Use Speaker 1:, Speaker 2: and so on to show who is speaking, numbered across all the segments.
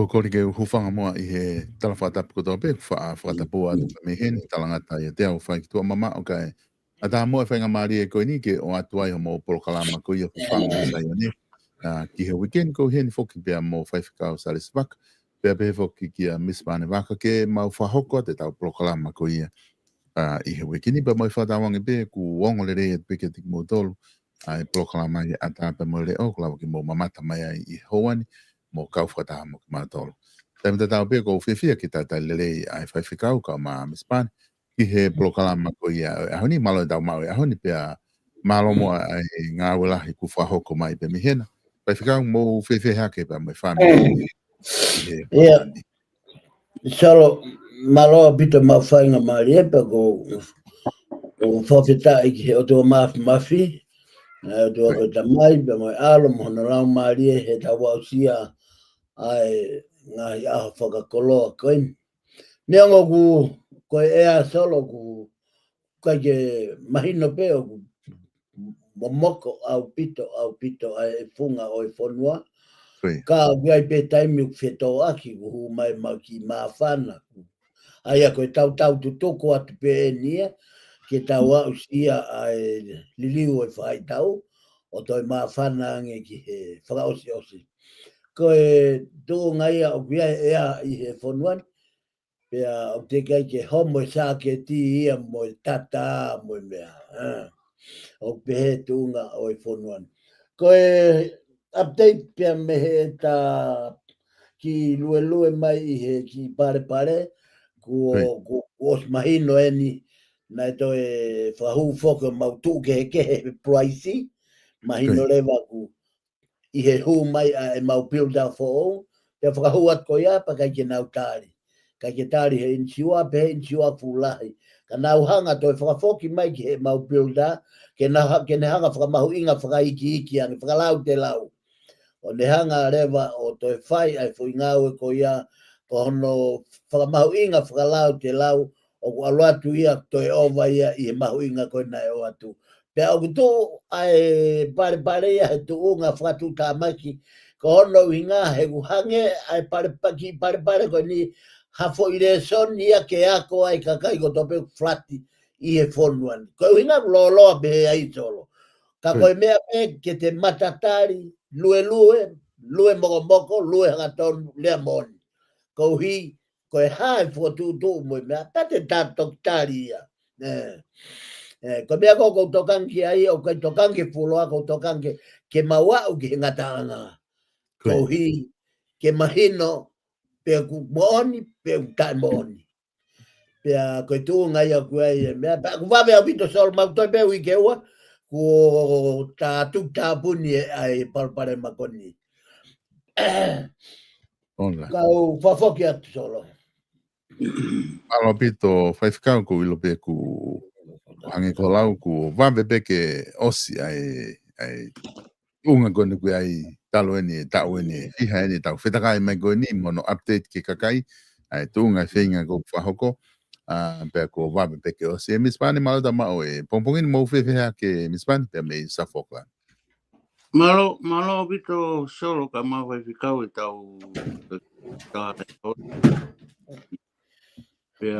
Speaker 1: ko ke hufanga mo I he talafata ko to pe fa tapoa me hen talangata ia te au fai tu mama o kai ata mo fa nga mari ko ni ke o atua mo por kalama ko ia hufanga sai ni ki he weekend ko hen foki pe mo fai ka salis vak pe foki ki a mispane vaka ke mau fa hoko te tau por kalama ko ia I he weekend pe mo fa tawang pe ku wongo le re pe ke tik mo tolu ai proclama ia ata pe mo le o klau ki mo mamata mai I hoani mo kau fata mo ma tolo tem te tau pe ko fifia ki tata lele ai fai fikau ka ma mispan ki he proclama ko ia honi malo tau mau honi pe malo mo ai nga wala ku fa hoko mai pe mihena fai fikau mo fifia ha ke pa mai family
Speaker 2: ia solo malo bito ma fai nga marie pe ko o fofita ki o to mafi do ko tamai be mo alo mo na la marie he ta wa sia ai nga ya foka kolo ko ne ngo ko e solo ku ka ke mahino pe o momoko au pito ai funga o fonua ka vai pe time feto aki ku mai maki mafana ai ko tau tu ko at pe ni ke tawa usia ai liliu e fai tau o toi mafana nge ki he fra osi ko e do ngai o via I he fonuan pe o te kai ke homo sa ke ti ia mo tata mo mea o pe tunga o fonuan ko e update pe me he ta ki lue mai he ki pare ku os mahino eni na to e fahu foco mautu ke pricey mahino leva ku I he hu mai e mau builder for te fahu at ko ya pa ka nau tari ka ke tari he insiwa pe insiwa fulai ka nau hanga to foki mai ki he mau builder ke na hanga fra mau inga fra iki an fra lau te lau o ne hanga leva o to fai ai fu ngau ko ya ko no fra mau inga fra lau te lau o alua tu ia to e ova ia I mahu inga ko na e o atu pe o tu ai pare ia tu unga fratu tamaki ko no inga he hange ai pare ko ni hafo ile son ia ke ako ai kakai ko tope flati I he fonuan ko inga lo be ai solo ka ko me ke te matatari lue moko lue ngaton le mon ko hi ko hai fo tu mo me tate tato taria ko me ko tokan ki ai o ko tokan ki fulo ko tokan ke mawa o ki ngatanga ko hi ke mahino pe ku boni pe ta boni pe ko tu ngai ko ai me pa ku va be abito sol ma to be wi ke wa ko ta tu ta buni ai pare makoni ka o fa fo ki at solo
Speaker 1: alo pito fai fikau ku ilo pe ku hangi ko lau ku vambe pe ke osi ai unga gonu ku ai talo eni tau eni fiha eni tau fetakai mai go ni mono update ke kakai ai tunga finga go fahoko pe ko vambe pe ke osi mispani malo da mau e pompongin mo fe ke mispani pe me safoka
Speaker 3: malo pito solo ka ma fai fikau tau ta pe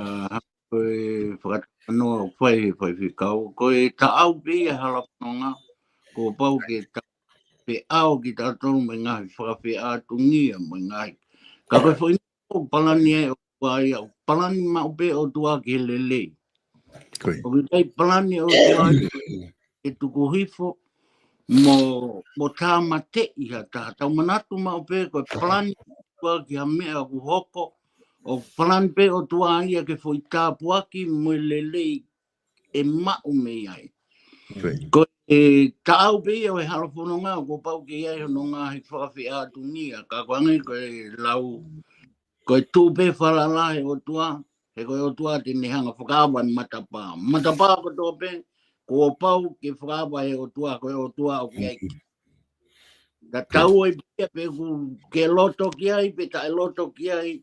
Speaker 3: koe whakatanoa whai whikau, koe ta au pia halaponga, ko pau ke ta pe au ki ta tonu me ngahi, whakawhi ātungia me ngahi. Ka koe whai o palani e o wai au, palani mau pe o tua ke lele. O ki tei palani o tua e tuku hifo, mo tā mate iha tā, tau manatu mau pe koe palani tua ki ha mea ku hoko, o plan pe o tua ia ke foi tapuaki mo lele e mau me ai. Ko e tau pe o e halofono ngā, ko pau ke iai hono ngā he whawhi ātungia, ka kwangi ko e lau, ko e tū pe whalalahe o tua, he koe o tua te nehanga whakawa ni matapā. Matapā ko tō pe, ko o pau ke whakawa he o tua, ko e o tua o ki ai. Ka tau e pia pe ku ke loto ki ai, pe ta e loto ki ai,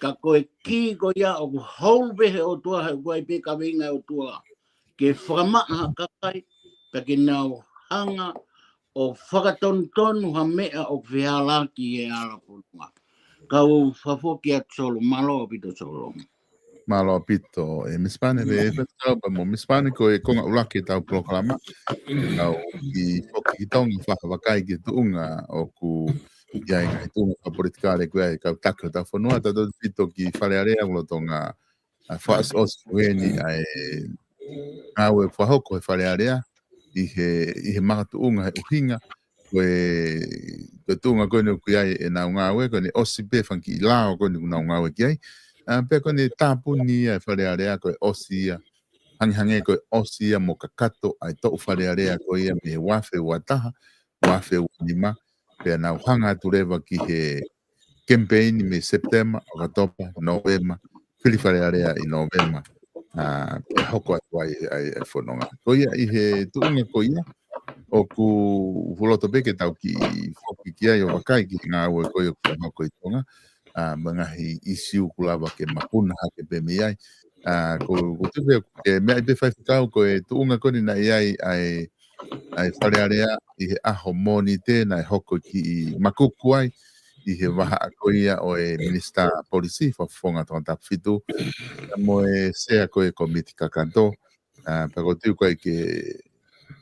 Speaker 3: ka koe ki ko ia o ku haubehe o tua hau koe pe ka winga o tua. Ke whakamaha kakai, ka ke nau hanga o whakatonu ha mea o whihalaki e ala punua. Kau whafoki at solo, malo pito solo.
Speaker 1: Malo pito e mispane ve tau pa mo mispane ko e konga ulaki tau proklama au i foki tongi whakawakai ki tuunga o ku ia inga i tuunga ka politikare kua e kau tako tau whanua tato pito ki wharearea ulo tonga whaas os weni ai au e whahoko e wharearea i he maha tuunga he uhinga koe tuunga koe ni kuiai e nau ngāwe koe ni osi pe whanki i lao koe ni nau ngāwe ki ai pe koe ni tāpuni e wharearea koe osi ia hangi koe osi ia mo kakato ai tau wharearea koe ia me wafe wataha wafe wanima pe nau hanga turewa ki he campaign me September, Oktober, November whiri wharearea i November pe hoko atu ai whanonga koe ia i he tuunga koe ia o ku huloto peke tau ki whoki ki ai o wakai ki ngā ue koe o whanoko i tonga mangahi isiu kulawa ke mapuna hake pe mi ai ko tupe ke mea i pe whaifikau ko e tuunga koni na i ai wharearea i he aho moni tēnā e hoko ki i makuku ai i he waha a koia o e Minister Polisi whawhonga tonga tapwhitu mo e sea koe komiti kakanto pa ko tiu koe ke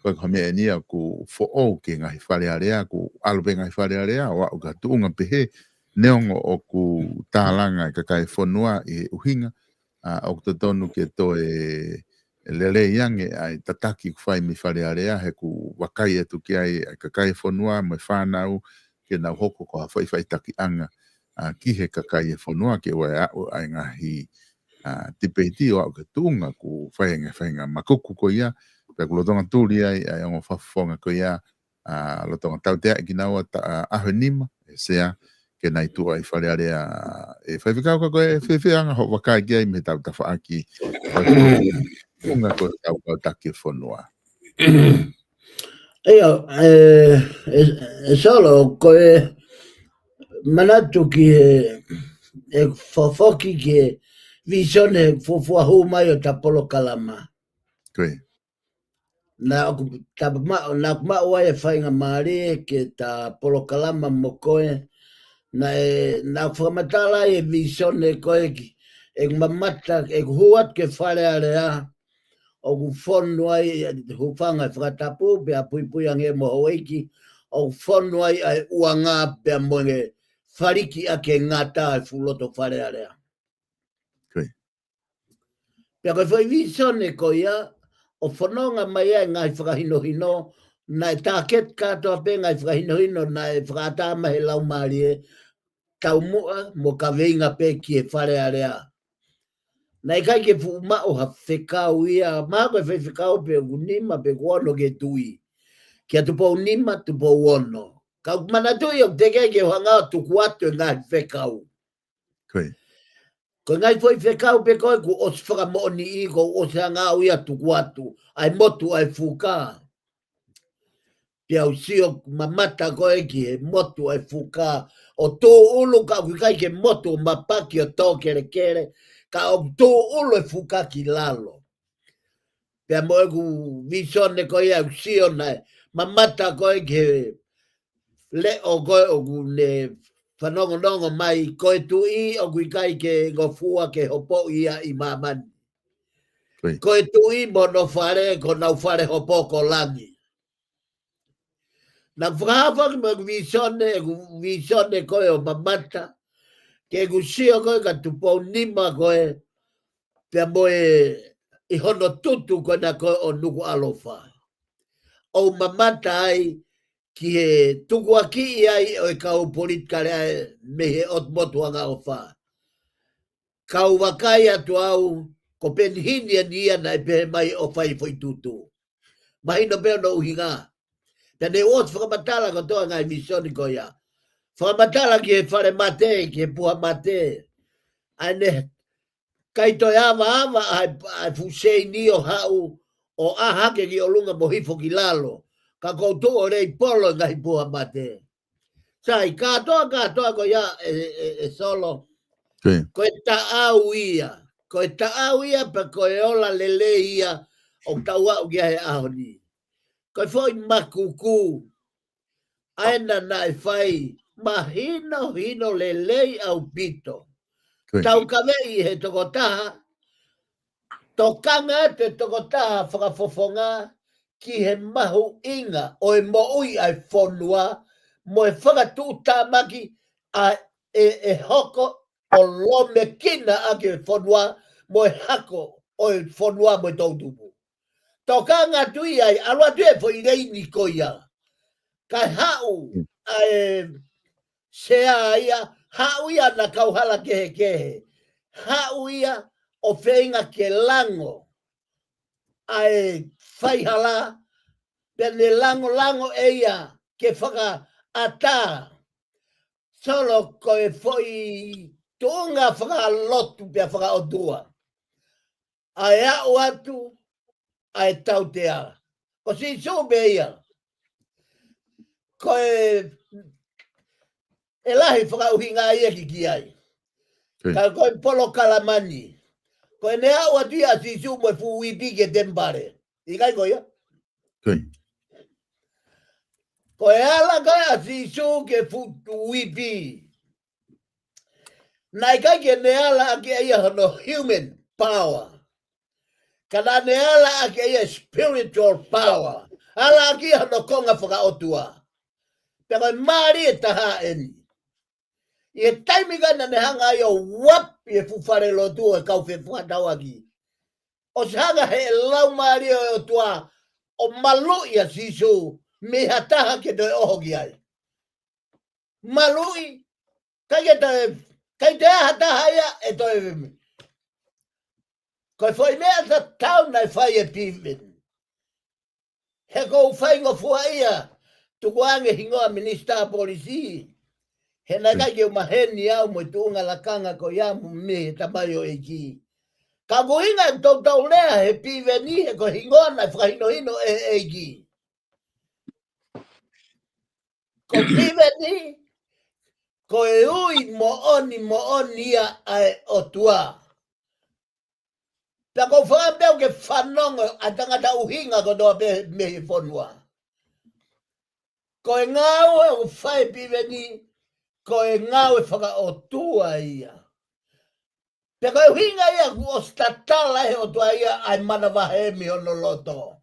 Speaker 1: koe ka mea nia ku fo'o ke ngahi wharearea ku alupe ngahi wharearea o au ka tuunga pehe neongo o ku tālanga i kakai whanua i uhinga o te tonu ke to e lele iange ai tataki ku whai mi wharearea he ku wakai atu ki ai kakai whanua mai whanau ke nau hoko ko hawhai whaitaki anga ki he kakai e whanua ke wai au ai ngahi tipeiti o au ka tuunga ku whainga makuku ko ia pe ku lotonga tūri ai ongo whawhonga ko ia lotonga tautea ki naua aho nima e sea ke nai tua i wharearea e whaiwhikau ka koe whiwhianga ho wakai ki ai me tau tawhaaki unga koe tau kau taki whanua.
Speaker 2: Eo, solo koe manatu ki e whawhoki ki e visione fuahu mai o Tapolo Kalama.
Speaker 1: Koe.
Speaker 2: Na kumau e whainga maari ke Tapolo Kalama mo koe na whamatala e visione koe ki e mamata e huat ke wharearea o ku whonu ai hupanga e whakatapu pe a pui ange mo hoiki o whonu ai uanga pe a moe whariki ake ngata e fuloto wharearea.
Speaker 1: Koe.
Speaker 2: Pe a koe whai visone ko ia o whanonga mai e ngai whakahino na e tāket katoa pe ngai whakahino na e whakatama he lau maari e taumua mo ka veinga pe ki e wharearea. Na i kai ke fu mao ha whekau ia, maa koe whekau pe unima pe kuono ke tui. Kia tupo unima, tupo uono. Kau mana tui o te kei ke hanga tuku atu e ngai whekau.
Speaker 1: Koe.
Speaker 2: Ko ngai foi whekau pe koe ku os whakamoni i ko os hanga ia tuku atu. Ai motu ai fuka. Pia usio mamata koe ki e motu ai fuka. O tō ulu ka kai ke motu mapaki o tō kere kere. Ka o tō ulu e fuka ki lalo. Pea moe ku visone koe au sio nai. Mamata koe ke le o koe o ku ne whanongonongo mai koe tu i o kui kai ke ngofua ke hopo ia i mamani. Koe tu i mo no whare ko nau whare hopo ko langi. Na whakawhaki mo ku visone koe o mamata. Ke ku sio koe ka tupou nima koe. Pea moe i hono tutu koe na koe o nuku alofa. O mamata ai ki he tuku aki ai o e kau politikare ai me he otmotuanga o wha. Kau wakai atu au ko penhini ania na e pehe mai o whai foi tutu. Mahino peo no uhinga. Tane os whakamatala ko toa ngai misoni ko ia. Whakamatala ki he whare mate, ki he puha mate. Ane kai toi ava ai fusei ni o hau o ahake ki o lunga mo hifo ki lalo. Ka koutou o rei polo ngai puha mate. Sai, katoa ko ia e solo. Koe taau ia. Koe taau ia pa koe ola lele ia o taua o kia he ahoni. Koe foi makuku. Aina na e whai mahino hino le lei au pito.
Speaker 1: Koe.
Speaker 2: Tau kawei he toko taha, tokanga te toko taha whakafofonga ki he mahu inga o e moui ai whonua mo e whakatū tāmaki a e hoko o lome kina ake whonua mo e hako o e whonua mo e tautupu. Tokanga tui ai, alua tui e whoi reini koia. Kai hau ai sea ia, hau ia na kauhala kehe kehe. Hau ia o whenga ke lango ai whaihala pene lango eia ke whaka ata solo koe foi tunga whaka lotu pia whaka otua. Ai au atu ai tau te ara. Ko si sube ia. Koe e lahi whaka uhinga ia ki ai. Ka koe polo kalamani. Koe ne au atu ia si sume fu wipi ke tembare. Ikai koe?
Speaker 1: Koe.
Speaker 2: Koe ala kai a si su ke fu wipi. Nai kai ke ne ala ake ia hono human power. Kana ne ala ake ia spiritual power. Ala ake ia hono konga whaka otua. Pero mari e taha eni. I taimiga na ne hanga i o wap i e fufare lo tu e kau whewhua tau aki. O se hanga he lau mari o tua o malu i a sisu me hataha ke toi oho ki ai. Malui, kai te hataha ia e toi Koe foi mea ta tau nai whai e pimen. He kou whai ngo fua ia, tuku ange hingoa minista polisi. He nai kai ke umaheni au mo tuunga lakanga ko iamu me tamai o eki. Ka kuinga tau lea he piveni he ko hingoa nai whahino hino e eki. Ko piveni, ko e ui mo oni ia ai o tua. Pea ko whakapeu ke whanongo a tangata uhinga ko doa me he whonua. Ko e ngau e o whai piveni, ko e ngau e whaka o tua ia. Pea ko e uhinga ia ku o statala he o tua ia ai mana wahemi o no loto.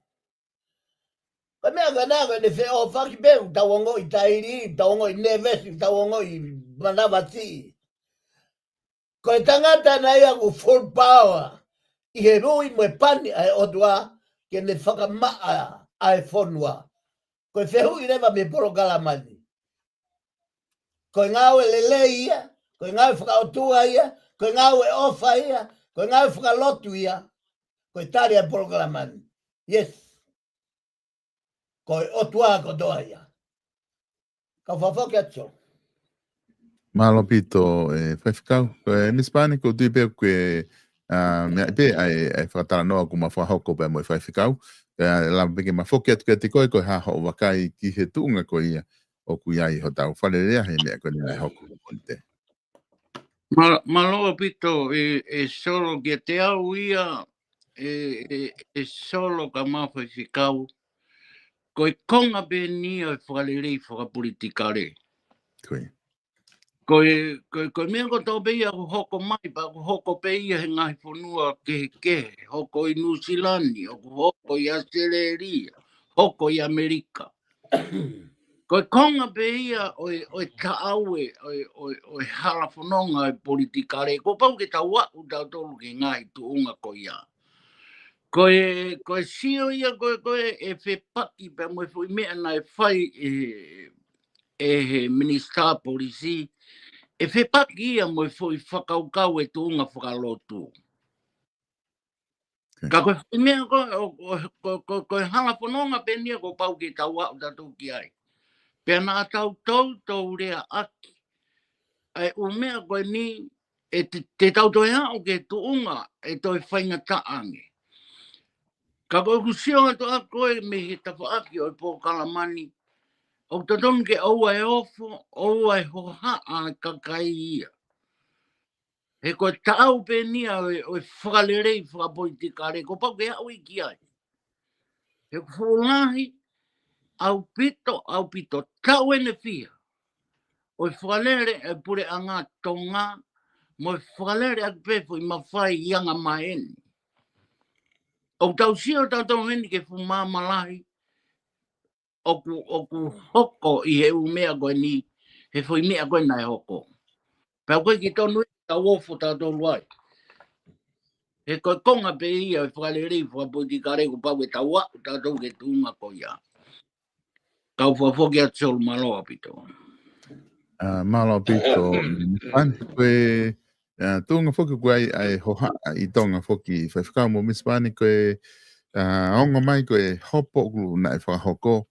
Speaker 2: Ko mea ka nāko ne whi o whakipeu tauongo i tairi, tauongo i nevesi, tauongo i manawati. Ko e tangata na ia ku full power. I he rui mo e pani ai otua ke ne whakamaa ai whonua. Ko e whehu i rewa me poro kalamani. Ko e ngau e lele ia, ko e ngau e whakaotua ia, ko e ngau e ofa ia, ko e ngau e whakalotu ia, ko e tari ai poro kalamani. Yes. Ko e otua ko doa ia. Ka whawhake atso.
Speaker 1: Malo pito e whaiwhikau. Koe nispani ko tui peo koe mea pe ai whakatara noa ku mawhahoko pe mo e whaiwhikau. La peke mawhoke atu ke te koe koe haha o wakai ki he tuunga ko ia o ku iai ho tau whalerea he mea koe nea hoko ko te.
Speaker 3: Maloa pito e solo ke te au ia e solo ka mawhaiwhikau. Ko e konga pe ni o whalerei whakapolitikare.
Speaker 1: Koe.
Speaker 3: Ko mea ko tau peia ko hoko mai, pa ko hoko peia he ngahi whanua kehe, hoko i New Zealand, hoko i Australia, hoko i Amerika. Ko konga peia o taau o hala whanonga e politikare, ko pau ke tau wau tau tolu ke ngahi tuunga ko ia. Ko e sio ia ko e whepaki pe mo e fui mea na e whai e minister polisi e whepaki ia mo e fui whakaukau e tuunga whakalotu. Ka koe fui mea ko e hala whanonga pe nia ko pau ke tau wau tatu ki ai. Pea nā tau rea aki. Ai o mea koe ni e te tau toi hao ke tuunga e toi whainga taange. Ka koe kusionga to a koe me he tawhaaki o po kalamani. O tatonu ke oua e ofo, oua e hohaa kakai ia. He koe tau pe nia o e whakalerei whakapolitikare, ko pau ke au i ki ai. He kufulahi, au pito, tau ene fia. o whalere e pure anga tonga, mo whalere a pefo I mawhai ianga maeni. O tau sio tau meni ke fuma malahi, oku hoko I he umea koe ni, he foi mea koe nai hoko. Pau koe ki tonu tau ofo tau luai. He koe konga pe ia e whalerei whapoti kare ko pau e tau aku tau ke tunga ko ia. Kau whafoki atu solu maloa pito.
Speaker 1: Malo pito, an koe tunga foki koe ai hoha I tonga foki whaiwhakau mo mispani koe onga mai koe hopo ulu na e whakahoko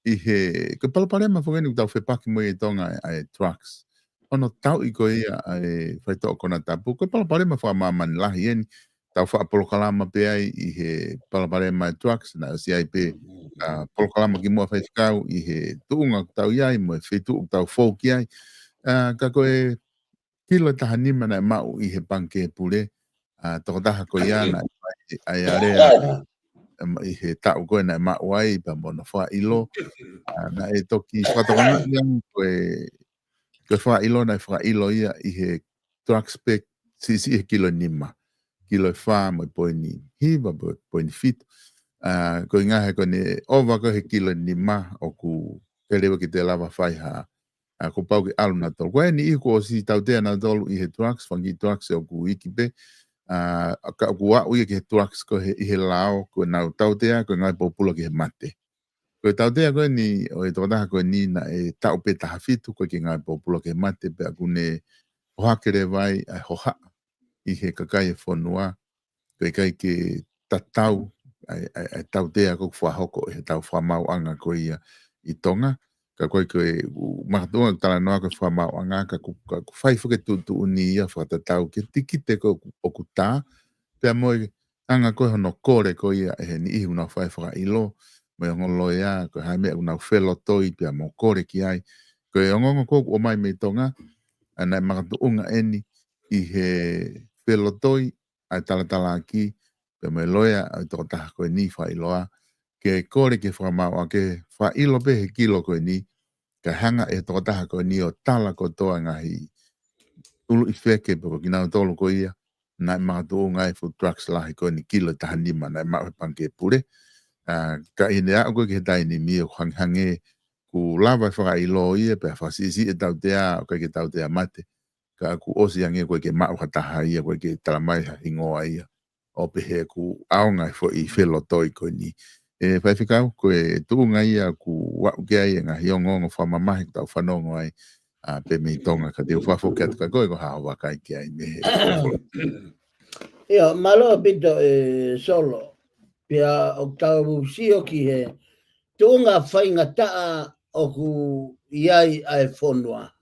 Speaker 1: I he koe palaparema whakeni tau whepaki mo I tonga ai trucks. Ono tau I koe ia ai whaitoko kona tapu, koe palaparema whakamamani lahi eni tau whaapolokalama pe ai I he palaparema trucks na o si ai pe polokalama ki mua whaifkau I he tuunga tau iai mo e whetu tau fōki ai. Ka koe kilo taha nima na mau I he panke pule. Toko taha koe ia na ai area I he tau koe na mau ai pa mona wha ilo. Na e toki whatokanga iang koe wha ilo na wha ilo ia I he truck spec si he kilo nima. Kilo wha mo poini hiva poini fitu. Ko ngahe ko ne ova ko he kilo ni ma o ku kerewa ki te lava whai ha ko pau ki alu na tolu. Koe ni iku o si tau tea na tolu I he trucks, whangi trucks o ku iki pe. Ka ku wa ui ki he trucks ko he ihe lao ko nau tau tea ko ngai popula ki he mate. Ko tau tea koe ni o e tokotaha koe ni na e tau pe taha fitu ko ki ngai popula ki he mate pe aku ne hoakere vai ai hoha I he kakai e whanua. Koe kai ke tatau ai tau tea ko whahoko he tau whamau anga ko ia I tonga. Ka koe koe makatunga tala noa ko whamau anga ka whai whuke tutu uni ia whatatau ke tikite ko o ku tā. Pea moe anga koe hono kore ko ia he ni ihu na whai whaka ilo. Moe ngolo ia ko hai mea unau whelo toi pea mo kore ki ai. Koe ongongo ko o mai me tonga. Anai makatunga eni I he whelo toi ai tala aki. Pe me loia ai toko taha koe ni wha iloa. Ke kore ke whamau a ke wha ilo pe he kilo koe ni. Ka hanga e toko taha koe ni o tala ko toa ngahi. Ulu I wheke pe ko kinau tolu ko ia. Nai mga tuu ngai food trucks lahi koe ni kilo taha nima. Nai mga panke pure. Ka ine a koe ke tai ni mi o hange. Ku lava whaka ilo ia pe whasisi e tau tea o koe ke tau tea mate. Ka ku osi ange koe ke mau hataha ia koe ke talamai hingoa ia. O pehe ku aonga fo I whelo toi koe ni. E whaiwhikau koe tuunga ia ku wau ke ai ngā hiongongo whamamahi tau whanongo ai pe me tonga ka te uwhafo kia tuka koe ko hao wakai ke ai mehe.
Speaker 2: Ia, malo pito solo. Pia o tau sio ki he tuunga whainga taa o ku iai ai whonua.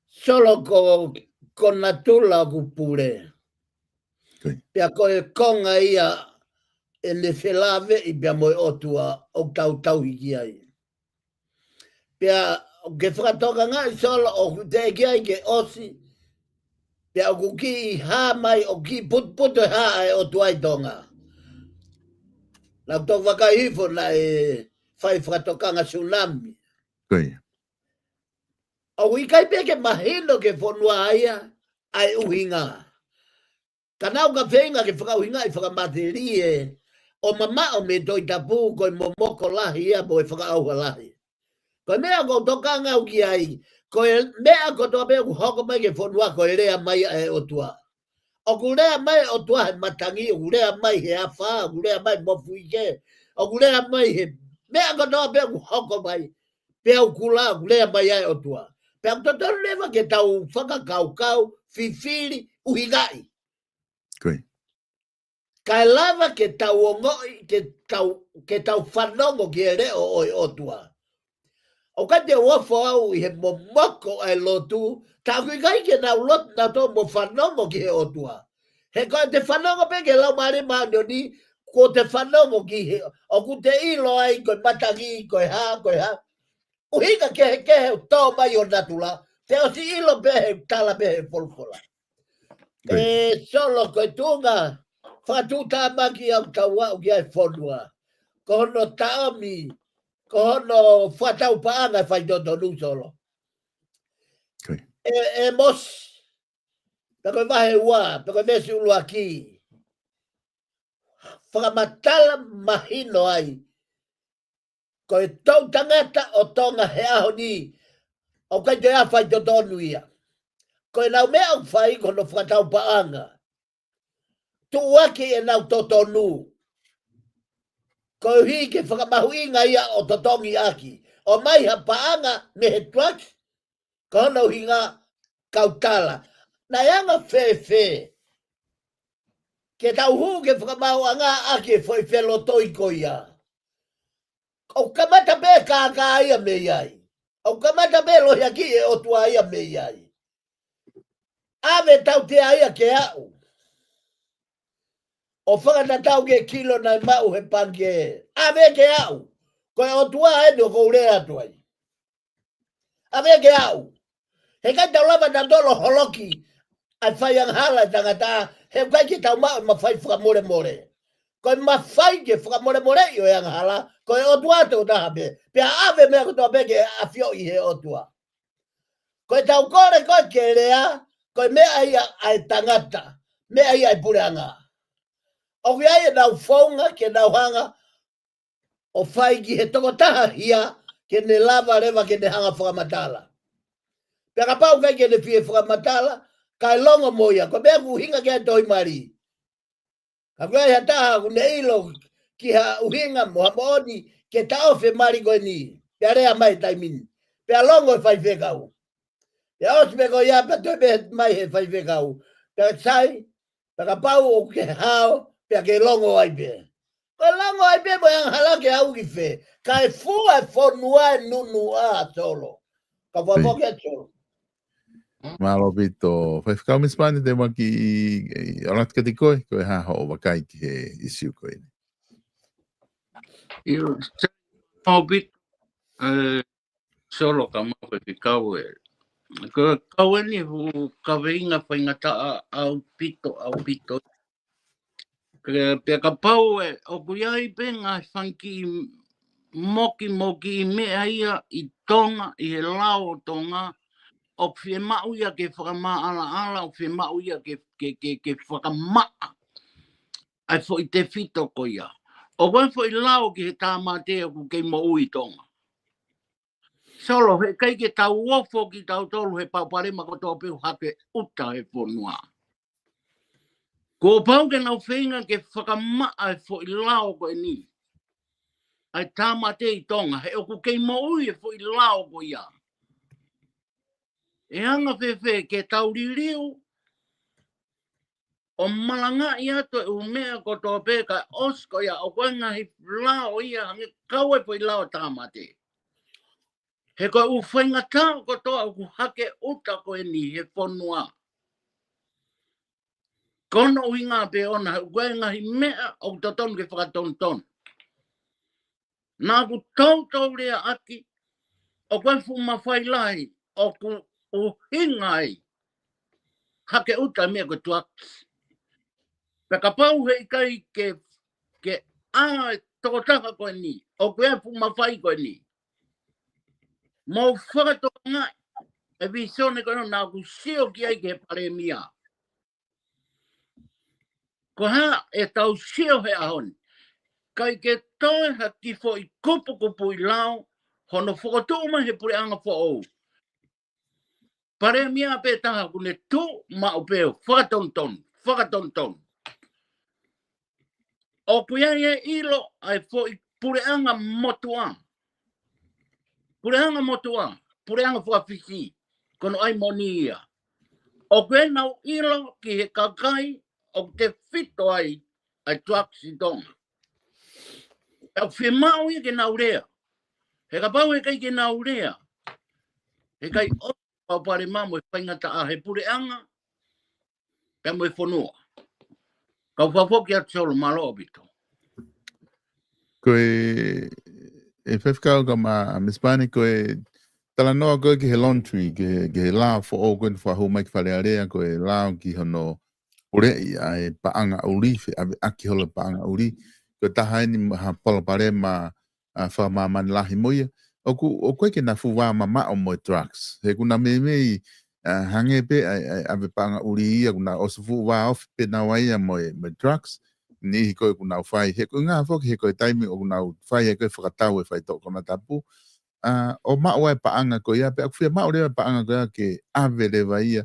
Speaker 2: Solo ko natula ku pure. Pea koe konga ia e le whelave I pia moe otua o tau hiki ai. Pea ke whakatoka ngai solo o te ki ai ke osi. Pea o ku ki hā mai o ki puto hā ai o tuai tonga. Na tō wakahifo na e whai whakatokanga tsunami.
Speaker 1: Koe.
Speaker 2: O ikai pia ke mahino ke whonua aia ai uhinga. Kanau ka whenga ke whakauhinga I whakamate e o mama o me toi tapu koe momoko lahi ia mo e whakauha lahi. Koe mea ko tokanga au ki ai, koe mea ko toa mea ku hoko mai ke whonua koe rea mai e otua. O ku rea mai otua he matangi, o ku rea mai he awha, o ku rea mai mofu ike, o ku rea mai he mea ko toa mea ku hoko mai, pea u kula, o ku rea mai e otua. Pea ku totoru lewa ke tau whakakaukau, fifiri, uhigai.
Speaker 1: Koe.
Speaker 2: Kai lava ke tau ongoi, ke tau whanongo ki e reo oi otua. O ka te wafo au I he momoko ai lotu, ta kui kai ke nau lotu na tō mo whanongo ki he otua. He koe te whanongo pe ke lau maare maano ni, ko te whanongo ki he, o ku te ilo ai, koe matangi, koe ha. Uhinga ke he tō mai o natula, te o si ilo pe he tala pe he polpola. Solo koe tunga, whatuta maki au taua o ki ai whonua. Ko hono taomi, ko hono whatau paanga whai toto nu solo. e mos. Pero vai ua, pero vesi ulu aqui. Whakamatala mahino ai. Ko e tau tangata o tonga he aho ni. O kai te awhai to tonu ia. Ko e nau mea au whai kono whakatau paanga. Tu waki e nau to tonu. Ko hi ke whakamahuinga ia o to tongi aki. O mai ha paanga me he tuaki. Ko hono hinga kautala. Na yanga fe. Ke tau hu ke whakamau anga ake foi whelo toiko ia. O kamata be ka ia me iai. O kamata be lo yaki e o tua ia me iai. Ave tau te aia ke au. O whakata tau ke kilo na mau he pange. Ave ke au. Ko o tua e no ko urea tuai. Ave ke au. He kai tau lava na dolo holoki. Ai whai ang hala tangata. He kai ki tau mau ma whai whakamore. Ko ma whai ke whakamore i o ang hala. Ko e o tua te o taha be. Pea ave mea ko toa beke a fio i he o tua. Ko e tau kore ko ke rea. Ko mea ia ai tangata. Mea ia ai pureanga. O ki ai e nau whaunga ke nau hanga. O whai ki he toko taha hia. Ke ne lava rewa ke ne hanga whakamatala. Pea ka pau kai ke ne fie whakamatala. Kai longa moia. Ko mea ku hinga ke a toi mari. Ka kui ai hataha ku ne ilo. Ki ha uhinga mo hamoni. Ke tao fe mari koe ni. Pea rea mai taimini. Pea longo e whai whekau. Pea os me ko ia pa toi me mai he whai whekau. Pea sai. Pea ka pau o ke hao. Pea ke longo ai pe. Ko longo ai pe mo yang hala ke au ki fe. Ka e fua e fonua e nunu a solo. Ka fua ke solo.
Speaker 1: Malo bito. Fai whakau mispani te waki orat ka te koe. Koe haho o wakai ki he isiu koe.
Speaker 3: Io mau bit solo ka mau ki kau e. Ko kau ni hu ka veinga whaingata au pito. Pea ka pau e o kuiai pe ngā whanki moki i mea ia i tonga, i he lao tonga. O whi mau ia ke whakamaala, o whi mau ia ke whakamaa. Ai fo i te whito ko ia. O wai fo i lao ki he tāmatea ku kei mo ui tonga. Solo, he kai ke tau ofo ki tau tolu he pauparema ko tō peu hake uta he whonua. Ko pau ke nau whenga ke whakamaa e fo i lao ko e ni. Ai tāmate i tonga, he o ku kei mo ui e fo i lao ko ia. E anga whewhe ke tau ririu, o malanga i ato e umea ko tō pēka osko ia, o koe ngahi lao ia, hange kau e fo i lao tāmate. He koe u whainga tāo ko tō au ku hake uta ko e ni he whonua. Kono ui ngā pe ona, koe ngahi mea o totonu ke whakatonton. Nā ku tau rea aki, o koe fu mawhai lai, o ku hingai, hake uta mea ko tuaks. Peka pau hei kai ke a tokotaka koe ni, o koe fu mawhai koe ni. Mau whakatoka ngai, e visone koe no nā ku sio ki ai ke pare mia. Ko ha e tau sio he ahoni. Kai ke toe ha ki fo i kupu i lao, hono whakatuma he pure anga fo ou. Pare mia pe taha kune tu ma upeo, whakatonton. O kuia e ilo ai fo i pure anga motua. Pure anga whakawhiki, kono ai moni ia. O kuia nau ilo ki he kakai, o te whito ai tuaksi tonga. E whi mau i ke naurea. He ka pau he kai ke naurea. He kai o pau pare mamu e whaingata a he pure anga. Pea mo e whanua. Kau whafoki atu solo malo obito.
Speaker 1: Koe e whewhikau ka ma mispani koe tala noa koe ki he laundry, ki he lao fo o koe ni whahu mai ki wharearea koe lao ki hono urei ai paanga uri, ave aki hola paanga uri. Koe taha ni ha polo pare ma whamamani lahi moia. O koe ke na fuwa ma o moe drugs. He kuna me hange pe ave panga uri ia kuna osufu wa off pe na wai mo drugs ni hiko kuna fai he nga fo he ko time o kuna fai he ko fakatau e fai to kona tapu o ma wa pa anga ko ia pe ku ma ore pa anga ko ke ave le vai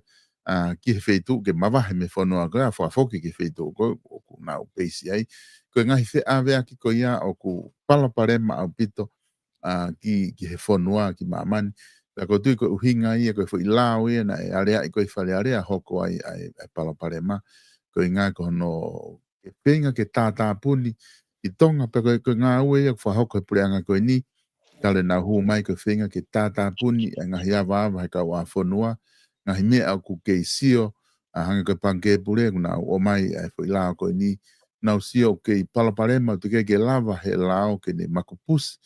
Speaker 1: ki fe tu ke ma va me fo no aga fo ki fe tu ko kuna o pesi ai ko nga fe ave ki ko ia o ku pala pare ma o pito ki he fo no ki ma man la ko tu ko hinga ia ko foi lao ia na area ko fale area hoko ai pala pare ma ko nga ko no ke penga ke tata puni i tonga pe ko nga ue ko hoko pure anga ko ni tale na hu mai ko finga ke tata puni nga ia va ka wa fonua nga hime a ku ke sio hanga ko pange pure na o mai foi lao ko ni na sio ke pala pare ma tu ke lava he lao ke ni makupus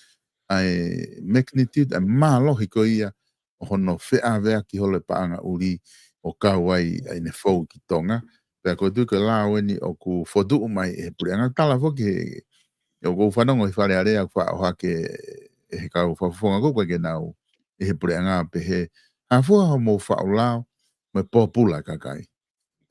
Speaker 1: ai magnitude ma logiko ia hono fe ave ki hole paanga uri o kawai ai ne fo ki tonga pe ko tu ke la weni o ku fodu mai e purianga tala fo ke o go fa no fa le area fa o ke e ka fa fo ngo ko ke nau e purianga pe he a fo mo fa o la me popula ka kai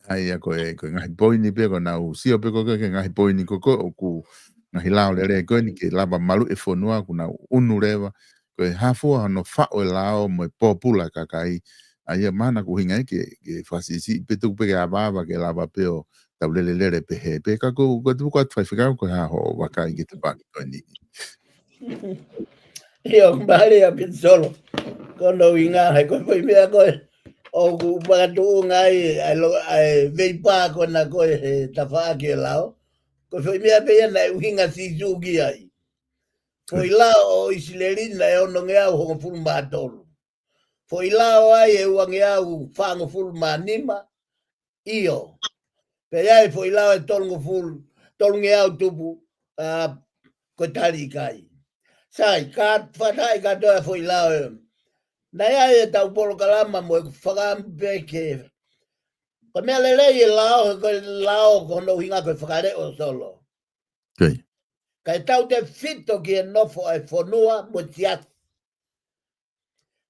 Speaker 1: ai ko e ko ngai boini pe ko nau si o pe ko ke ngai boini ko o ku ngai la le ko ni ke lava malu e fonua ku nau unureva ko hafu no fa o lao mo popula kakai ai mana ku hinga ke fasisi pe tu pe ava ke lava pe o tablele le pe he pe ka ko tu ko fa ficar ko ha ho wa kai ke te ba ko ni
Speaker 2: Io mbali ya pizzolo. Kono winga hai ko foi mea ko o ku pagatu ngai ai veipa ko na ko tafa ke lao. Ko foi mea pe na winga si jugi ai. Foi lá o isilerina e ono ngea ho ful matolo. Foi lá o ai e wangea u fango ful manima io. Pe ai foi lá e tolgo ful tolngea tupu ko tali kai. Sai ka fatai ka do foi lá na ia e tau polo kalama mo e whakampe ke. Ko mea lele i lao ko no hinga ko whakare o solo.
Speaker 1: okay
Speaker 2: Ka e tau te fito ki e nofo e whanua mo tiatu.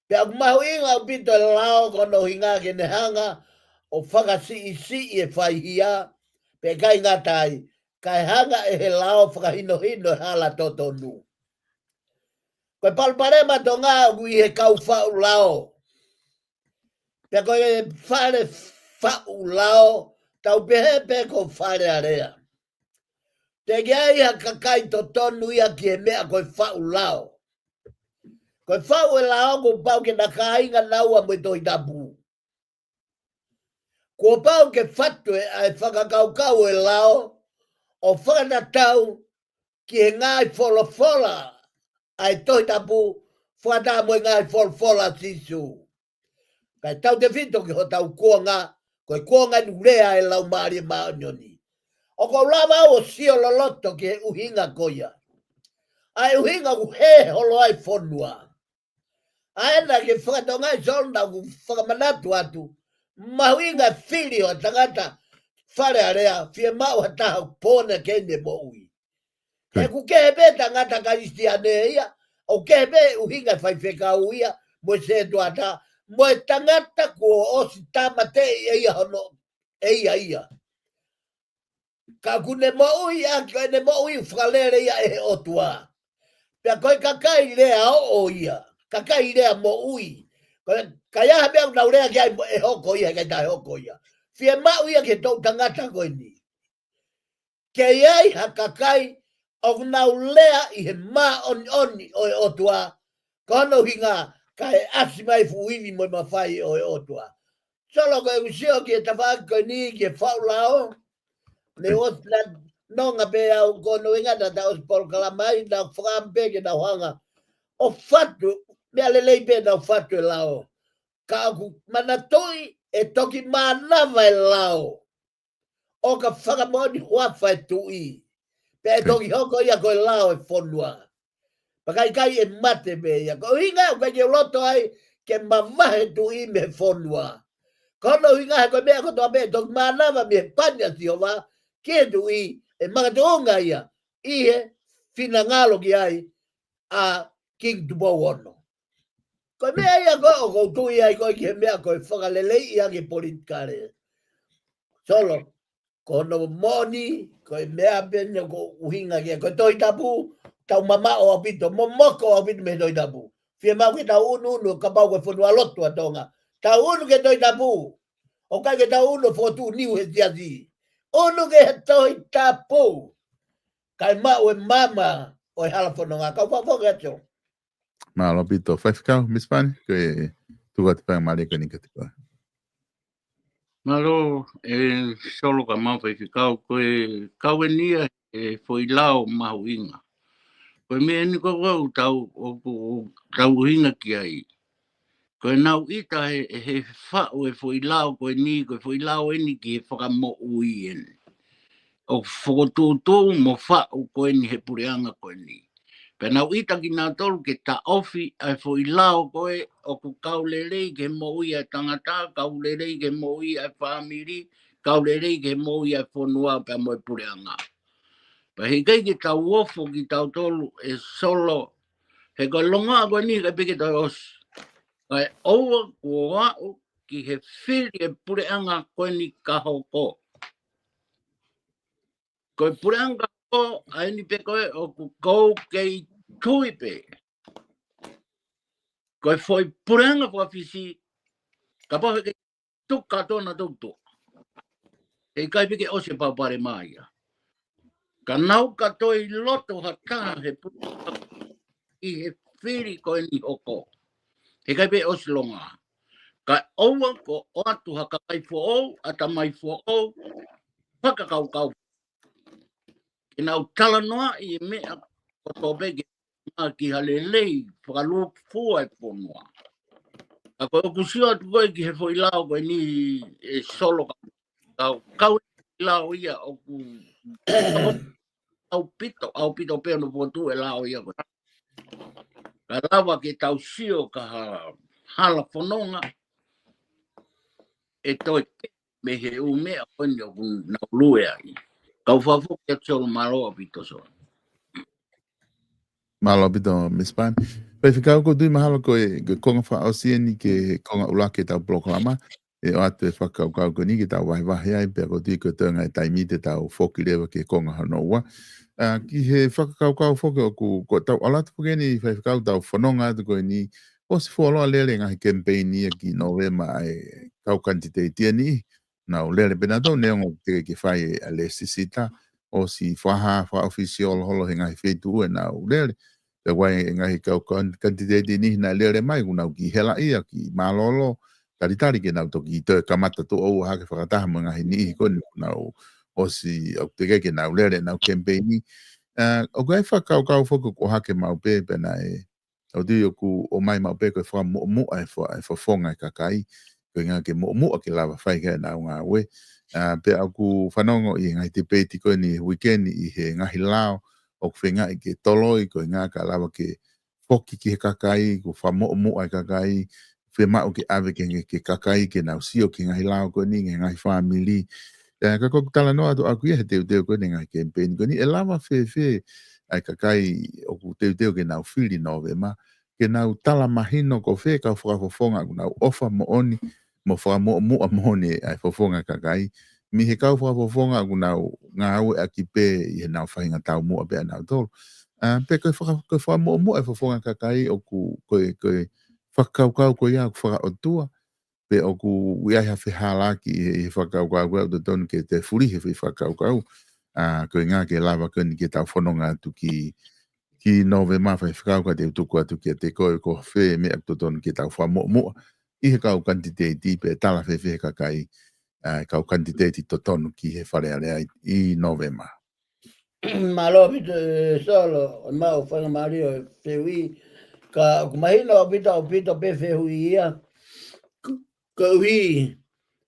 Speaker 2: Pe aku mahu inga o pito e lao ko no hinga ke ne hanga o whakasi i e whaihia pe kai ngatai. Ka e hanga e he lao whakahino hino hala toto nu. Ko e palparema to ngā ku i he kau whau lao. Pe ko e whare whau lao tau pehe pe ko whare area. Te gea ia kakai to tonu ia ki e mea koe whau lao. Koe whau e lao ko pau ke naka inga naua mo toi tapu. Ko pau ke whatu e ai whakakaukau e lao o whakanatau ki e ngai wholofola ai toi tapu whata mo ngai wholofola sisu. Kai tau te whito ki ho tau kuanga koe kuanga nurea e lau maari maonyoni. O ko lava o sio loloto ke uhinga koia. Ai uhinga ku he holo ai fonua. Ai na ke whakatonga i solna ku whakamanatu atu. Mahuinga fili o tangata whare area fie mau hataha pōna kene mo ui. He ku kebe tangata karistiane ia. O kebe uhinga whaiwheka uia mo se tuata. Mo e tangata ku osi tamate ia hono ia. Ka kune mo ui a ka ne mo ui whakalere ia e otua. Pea koe kakai rea o ia. Kakai rea mo ui. Ka ia mea naurea kia e hoko ia kai tai hoko ia. Fie mau ia ke tau tangata koe ni. Ke iai ha kakai o naulea i he ma oni o e otua. Ka hono hinga ka e asi mai fuini mo mawhai o e otua. Solo koe usio ki e tawhaki koe ni ki e whaulao. Ne os na nonga be au kono inga da os por kalamai na whakampe ke na hanga. O fatu, mea lelei pe na fatu e lao. Ka aku manatoi e toki manava e lao. O ka whakamoni huafa e tui. Pe e toki hoko ia koe lao e fonua. Pakai kai e mate me ia. Ko hinga ka ke loto ai ke mavahe tui me fonua. Kono hinga koe mea kotoa me toki manava me panya si ova. Ke tui e magatonga ia. Ihe fina ngalo ki ai a King Tubo Ono. Ko mea ia ko tu ia ko ke mea ko whakalele ia ke politikare. Solo, ko no moni, ko mea benya ko uhinga kia, ko toi tapu, tau mama o apito, momoko o apito me toi tapu. Fia mau ke tau unu, ka pau ko whanua lotu atonga. Tau unu ke toi tapu, o kai ke tau unu fotu niu he tiati. Unu ke toi tapu, kai mau e mama o hala whanonga, kau whawhoka ato.
Speaker 1: Malo pito. Fai ficau, Miss Pani? Que tu gata pang mali ka ni ka tipo.
Speaker 3: Malo, solo ka mau whai whikau, kau e nia foi lao mahuinga. Koe mea ni kau tau hinga ki ai. Koe nau ita he whao e foi lao koe ni, koe foi lao e ni ki he whakamo ui ene. O whakotūtō mo whao koe ni he pureanga koe ni. Pena uita ki nā tolu ke ta ofi ai foi lao koe o ku kaulelei ke mo ui ai tangata, kaulelei ke mo ui ai whamiri, kaulelei ke mo ui ai whanua pe mo e pureanga. Pa he kei ki tau ofo ki tau tolu e solo, he koe longa koe ni ka peke tau os. Kai oua kua wau ki he whiri e pureanga koe ni kahoko. Koe pureanga ko ai ni pe koe o ku kou kei tuipe. Koe foi pureanga whawhisi, ka pahe ke tuka tōna tūtu. E kai peke ose paupare maia. Ka nau ka toi loto hata he pureanga i he whiri koe ni hoko. He kai pe ose longa. Ka oua ko o atu haka kai fōou, ata mai fōou, whakakaukau. Ki nau tala noa i mea ko tō peke ki halelei whakaluk fua e whanua. A koe o kusio atu koe ki he fwoi lao koe ni solo kau lao ia o ku au pito peo no potu e lao ia koe. Ka lawa ke tau sio ka hala whanonga e toi me he umea koe ni o ku nau lue ai. Kau whawho ke tōru maroa pito so.
Speaker 1: Malo pito, Miss Pani. Fai ficau ko tui mahalo ko e konga wha o sieni ke konga ula ke tau proklama. E o atu e whakau kau ko ni ke tau wahi wahi ai, pia ko tui ko tōnga e taimi te tau whoki lewa ke konga hanoua. Ki he whakakau kau whoki o ku ko tau alatu puke ni fai ficau tau whanonga atu ko ni o si fualoa lele ngahi campaign ni ki Novema e kau kantite tia ni. Nau lele pena tau neongo te ke whai e le sisita o si whaha wha official holo he ngahi whetu e nau lele. Te wai ngahi kau kantite ni na lele mai unau ki hela ia ki malolo taritari ke nau toki te kamata to o ha ke whakataha mo ngahi ni koni nau o si o te ke nau lele nau campaign ni. O kai whakau kau whoku ko hake mau pepe na e o di o ku o mai mau pepe wha mo ai whafonga e kakai ko ngā ke mo ke lava whai ke nau ngā we. Pe au ku whanongo i ngai te peti ko ni weekend i he ngahi lao o whenga i ke toloi ko ngā ka lawa ke whoki ki he kakai, ko wha ai kakai, whema o ke ave ke kakai ke nau sio ki ngahi lao ko ni, ngahi whamili. Ka koko tala noa to aku ia he teo ko ni ngahi campaign ko ni, e lawa whe ai kakai o ku teo ke nau whiri Novema, ke nau tala mahino ko whe ka whakafofonga ku nau ofa mo oni, mo wha mo ni ai fofonga kakai, mi he kau whakafofonga ku nau ngā aue aki pē i he nau whahinga tau mua pē nau tolu. Pe koe wha mo e fofonga kakai o ku koe whakaukau koe ia ku whakaotua, pe o ku uiai hawhi hālaki i he whakaukau koe o tonu ke te furi he whakaukau, koe ngā ke lava koe ni ke tau whanonga atu ki Novema whai whakauka te utuku atu ki te koe ko whe me atu tonu ke tau wha mo i he kau kantiteti pe tala whe kakai, kau kantiteti to tonu ki he wharearea i Novema.
Speaker 2: Malo pito solo, mau whanga mario te ui, ka kumahina o pito pe whehui ia, ka ui,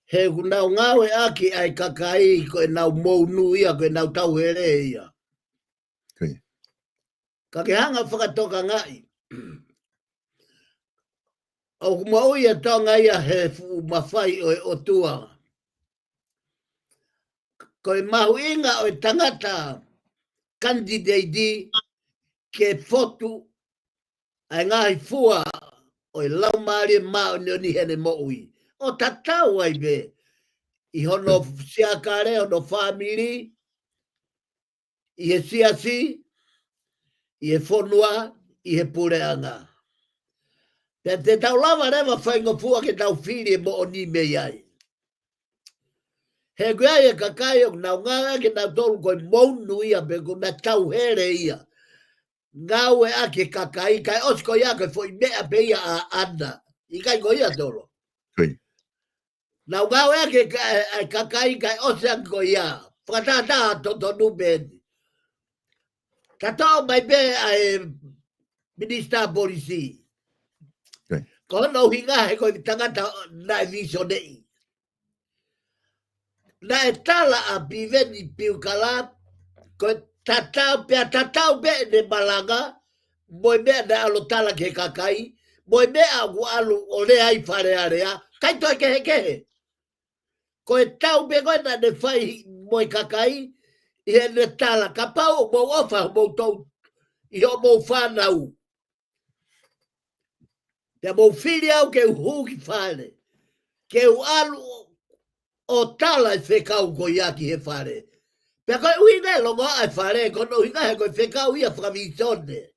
Speaker 2: he kunau ngawe aki ai kakai ko e nau mou nu ia, ko e nau tau here ia. Ka ke hanga whakatoka ngai. O kumau ia tonga ia he mawhai o tua. Ko e mahu inga o tangata candidate ke fotu ai ngahi fua o lau maari mao ni hene mo ui. O tatau ai be. I hono siakare, hono family, i he siasi, i he whonua, i he pureanga. Pea te tau lava rewa whainga pua ke tau whiri mo o ni mei ai. He gua e kakai o nau nganga ke nau tolu koe mounu ia pe ko na tau here ia. Ngau e ake kakai, kai osko ia koe foi mea pe ia a ana. I kai ko ia tolo.
Speaker 1: Koi.
Speaker 2: Nau ngau e ake kakai, kai osko ko ia. Whakatata to tonu beni. Tatao mai be ai Minister Polisi.
Speaker 1: Okay.
Speaker 2: Ko no hinga he ko tangata na vision nei. Na e tala a biveni piukala ko tatao be ne malanga moi me na alo tala ke kakai moi me a alu ole ai fare area kai to ke ko e tau be ko na ne fai moi kakai e ne tala kapau mo ofa mo to i o mo fanau te mo filia o ke hu ki fale ke o alu o tala e fekau ko yaki he fare. Pea koe uine longo ai fare, kono hinga he koe fekau ia whakavisione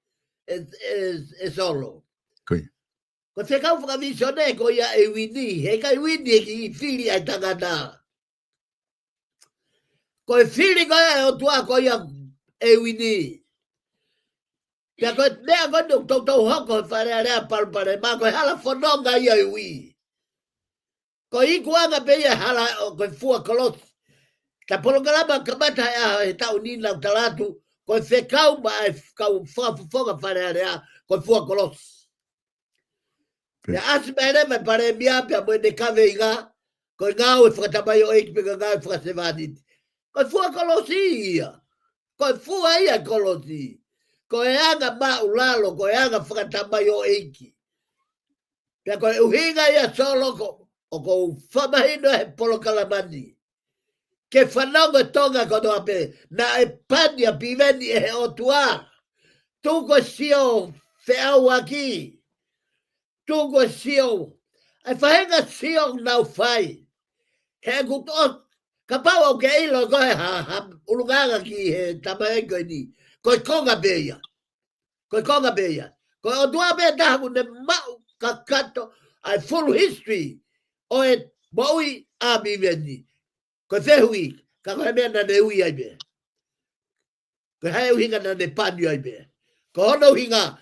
Speaker 2: e solo.
Speaker 1: Koi.
Speaker 2: Koe fekau whakavisione ko ia e wini, he kai wini e ki whiri ai tangata. Koe whiri koe e o tua ko ia e wini. Pea koe mea koe nuk tau hoko e whare a rea palpare, ma koe hala whanonga ia e wi. Ko i kuanga pe ia hala koe fua kolosi. Ta polongalama kamata e tau nina o talatu, koe whekau ma e kau whakafufonga wharearea, koe fua kolos. Ia asime me pare miapia mo ne kawe inga, koe ngau e whakatamai o eiki pika ngau e whakasevaniti. Koe fua kolosi ia, koe fua ia kolosi. Koe anga ma ulalo, koe anga whakatamai o eiki. Pia koe uhinga ia solo, o ko whamahino he polokalamani. Ke whanonga tonga kono ape, na e pania piveni e he otua. Tuko sio whiau aki. Tuko sio. Ai whahenga sio nau whai. He kuto, ka pau au ke ilo koe ha ulunganga ki he tamaengo ni. Koe konga beia. Koe konga beia. Koe otua bea tahamu ne mau kakato, ai full history. O e maui a piveni. Ko fehui, ka koe mea na ne ui ai be. Ko hae uhinga na ne pani ai be. Ko hono hinga,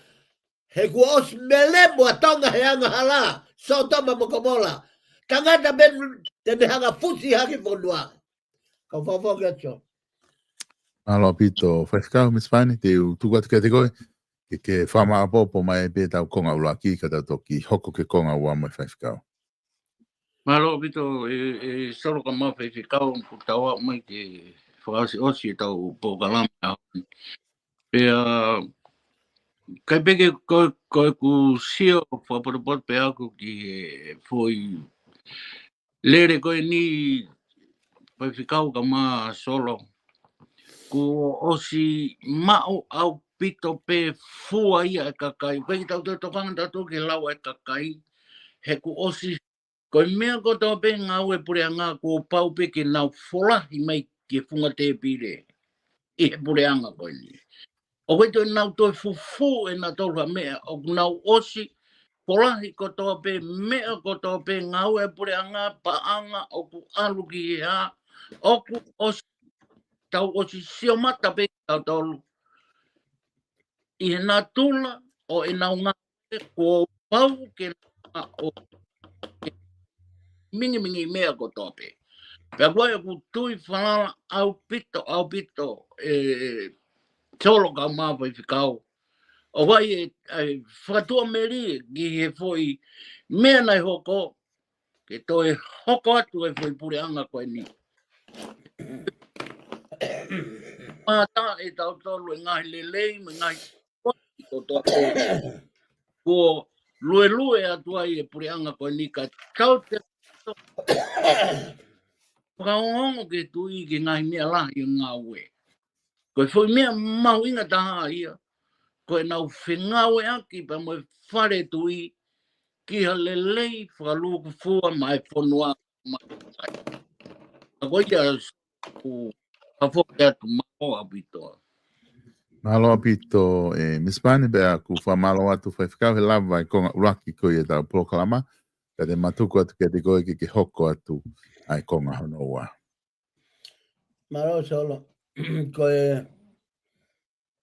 Speaker 2: he kua os melemo a tonga he anga hala, so toma mokomola. Tangata ben te ne hanga fusi haki whanua. Ka whawhanga cho.
Speaker 1: Alo pito, whaikau Miss Fanny, te tuku atu te koe, ke whama apopo mai pe tau konga ula ki ka tau toki, hoko ke konga ua mai whaikau.
Speaker 3: Malo bito e solo ka ma fe kau ku tawa mai ke fasi osi tau po kalama. Pe kai peke ko ku sio fo por pe aku ki foi lere ko ni fe kau ka ma solo ku osi mau au pito pe fua ia kakai pe tau to kanga to ke lawa kakai he ku osi ko mea ko tō pe ngau e pure anga ko pau pe ke nau wholahi mai ke whunga te pire. I he pure anga koe ni. O koe tō nau tō fufu e nā tōra mea. O nau osi wholahi ko tō pe mea ko tō pe ngau e pure anga pa anga o ku alu ki he ha. O ku osi tau osi sio mata pe tau tōlu. I he nā tūla o e nau ngā ko pau ke nā o mingi mea ko tope. Pea koe ku tui whanala au pito tolo ka māpai whikau. O vai e whakatua meri ki he foi mea nei hoko ke toi hoko atu e foi pure anga koe ni. Mata e tau tolu e ngahi lelei me ngahi ko tope. Ko lue atua i e pure anga koe ni ka tau te whakaongo ke tui ke ngai mea lahi o ngā ue. Koe whoi mea mau inga taha ia. Koe nau whengawe aki pa moe whare tui ki hale lei whakaluku fua mai whanua mai. Ako ia ku hawhoki atu mao apitoa.
Speaker 1: Malo apito Miss Pani bea ku fa malo atu fa fikau he lava I konga uraki ko ia da proklama ka de matuku atu ke te koe ke hoko atu ai konga honoa.
Speaker 2: Malo solo. Koe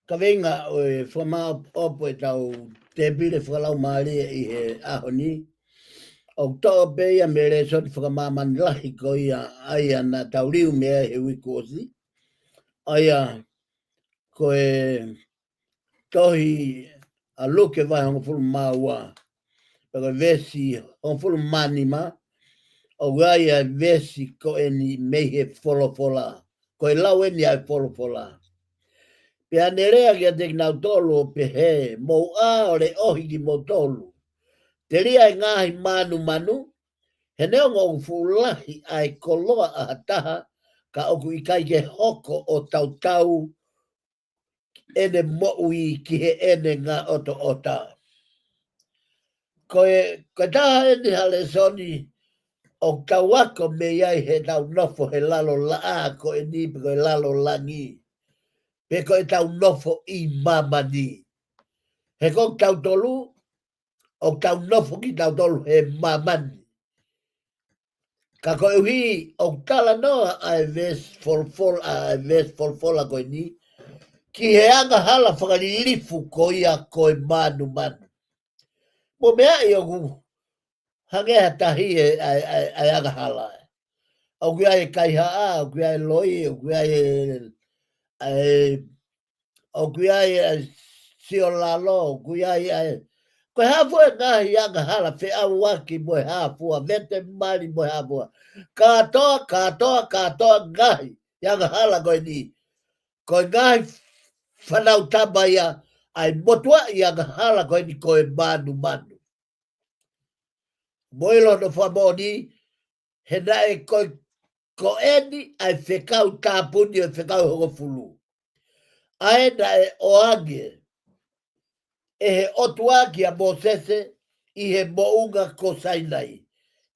Speaker 2: ka venga o e whamā opo e tau te pire whakalau maari I he ahoni. O tō peia me re soti whakamāmani lahi ko ia aia na tau riu mea he wikosi. Aia koe tohi a luke vai hongo fulu maua. Paka vesi hongo fulu manima. O gaia vesi ko eni mehe folofola. Koe lau eni ai folofola. Pea nerea kia te nau tolu pe he. Mou a ore ohi ki mo tolu. Te ria e ngahi manu manu. He neo ngau fulahi ai koloa a hataha. Ka oku I kai ke hoko o tau tau. Ene moui ki he ene ngā oto ota. Koe taha ene hale soni. O tau ako me iai he tau nofo he lalo laa ko e ni pe koe lalo langi. Pe koe tau nofo I mamani. He kong tau tolu, o tau nofo ki tau tolu he mamani. Ka koe uhi, o tala noa ai ves folfola koe ni, ki he anga hala whakarilifu ko ia koe manu manu. Mo mea I oku hangea tahi ai anga hala. O kia e kaiha o kia e loi, o kia e sio lalo, o kia e... Koe hafu e ngahi anga hala, whi au waki mo e hafua, vete mari mo e hafua. Katoa ngahi, anga hala koe ni. Koe ngahi whanau tamba ia, ai motua I anga hala koe ni koe manu manu. Moilo no whamoni, he nae koe ko eni ai whekau tāpuni o whekau hongo fulu. Ae nae oange, e he otuaki a Mosese I he mounga ko sainai.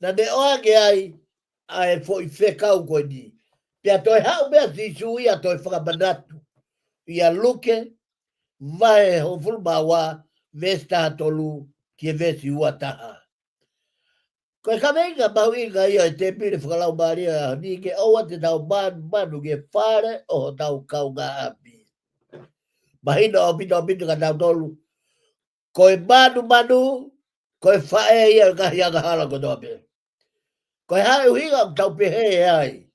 Speaker 2: Na ne oange ai fo I whekau koe ni. Pea toi hau mea si sui a toi whakamanatu. Ia luke, vae ho fulu mawa, vesta tolu, ki e vesi ua taha. Koe ka venga mau inga ia e te pire whakalau maria ni ke oua te tau manu ke whare o tau kau ngā api. Mahina o pito ka tau tolu. Koe manu, koe whae ia ka hianga hala ko tope. Koe hae uhinga o tau pehe e ai.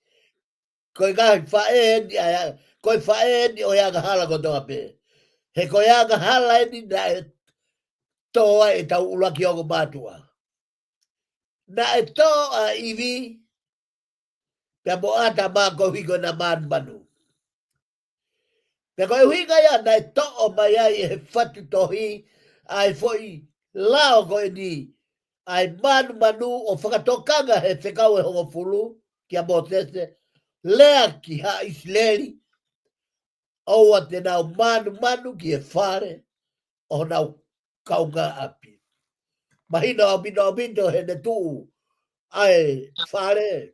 Speaker 2: Koe kahi whae eni o hianga hala ko tope. He koe hianga hala eni na e toa e tau ulaki o ko matua. Na e toa iwi, pia mo ata maa ko hiko na manu. Pia koe huinga ia na e toa mai ai e whatu tohi, ai foi lao koe ni, ai manu o whakatokanga he whekau e hongo fulu, kia Mosese, lea ki ha Isleri, oua te nau manu ki e whare, o nau kaunga api. Mahina o bino he ne tuu, ai whare,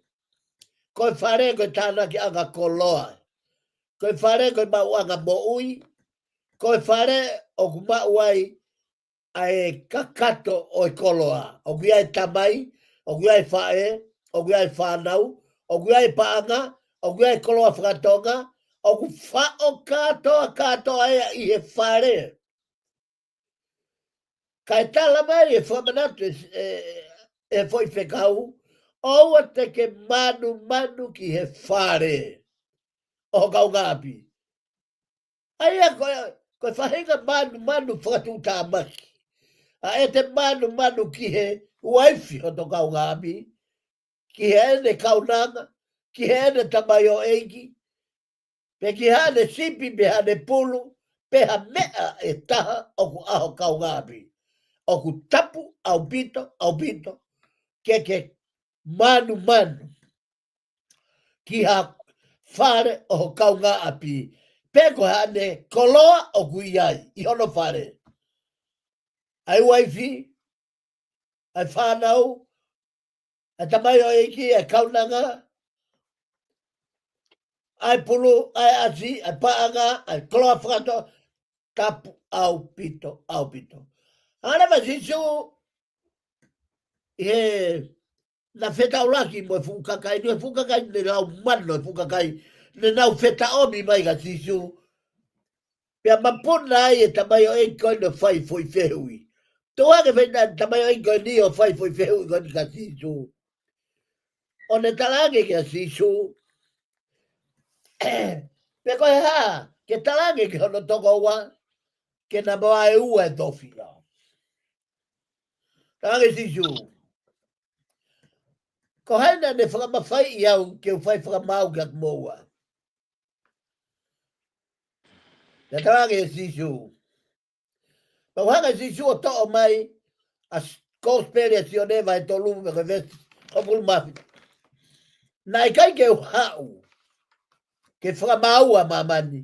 Speaker 2: koe whare koe tāna ki anga koloa, koe whare koe mau anga moui, koe whare o ku mau ai ai kakato o koloa, o kia e tamai, o kia e whae, o kia e whanau, o kia e paanga, o kia e koloa whakatonga, o ku whao katoa I he whare. Kai tala mai e whamanatu e foi whekau, oua te ke manu ki he whare o kau ngāpi. Aia koe whahinga manu whakatu tā maki. A e te manu ki he waifi o to kau ngāpi, ki he ene kaunanga, ki he ene tamai o eiki, pe ki hane sipi pe hane pulu, pe ha mea e taha o ku aho kau ngāpi. O ku tapu au pito, ke manu, ki ha whare o kau ngāpi, pe ko hane koloa o ku iai, I hono whare. Ai waifi, ai whanau, ai tamai o eki, ai kaunanga, ai pulu, ai asi, ai paanga, ai kloa whakato, tapu au pito. Ana ma sisu, na feta ulaki mo fukakai, no fukakai ne lau mano fukakai, ne nau feta omi mai ga sisu. Pea mapuna ai e tamai o eki no fai foi fehui. Toa ke feta tamai o eki ni o fai foi fehui koni ka sisu. O ne talange ke sisu. Pe koe ha, ke talange ke hono toko wa, ke na moa e ua e tofina. Talange sisu. Ko haina ne whakamawhai i au ke u whai whakamau ke moa. Te talange sisu. Pa whanga sisu o to'o mai, a kōspere si o newa e tolu me koe vesti, o pulu mafi. Nai kai ke u hau, ke whakamau a mamani,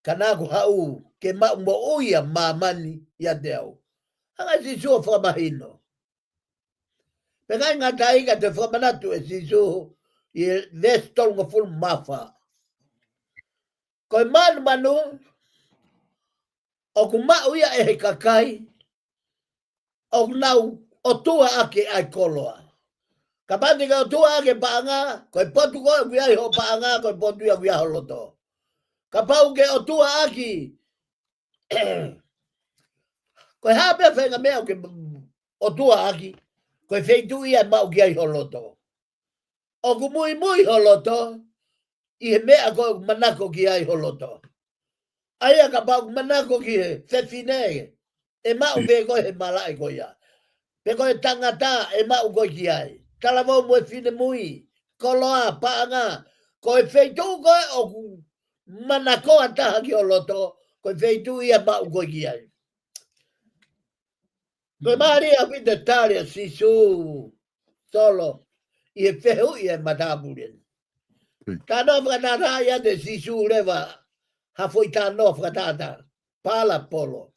Speaker 2: ka nā ku hau, ke mau mo uia mamani ia te au. Hanga sisu o whakamahino. Pe kai ngā tainga te whakamanatu e sisu i vesti tolu ngā fulu mawha. Koe manu, o ku mau ia e he kakai, o nau o tua ake ai koloa. Ka pati ka o tua ake paanga, koe potu koe kuiai ho paanga, koe potu ia kuiai ho loto. Ka pau ke o tua aki, koe hapea whenga mea ke o tua aki, koe wheitu ia mau ki ai ho loto. O ku mui ho loto, i he mea koe manako ki ai ho loto. Aia ka pau manako ki he whewhine, e mau pe koe he malai koe ia. Pe koe tangata e mau koe ki ai. Tala mau mue whine mui, koloa, paanga, koe wheitu koe o ku manako ataha ki o loto, koe wheitu ia mau koe ki ai. Koe maari a pita taria sisu, solo, i he whehu i e matapurin. Tā no whakatata ia te sisu rewa, hafoi tā no whakatata, pala polo.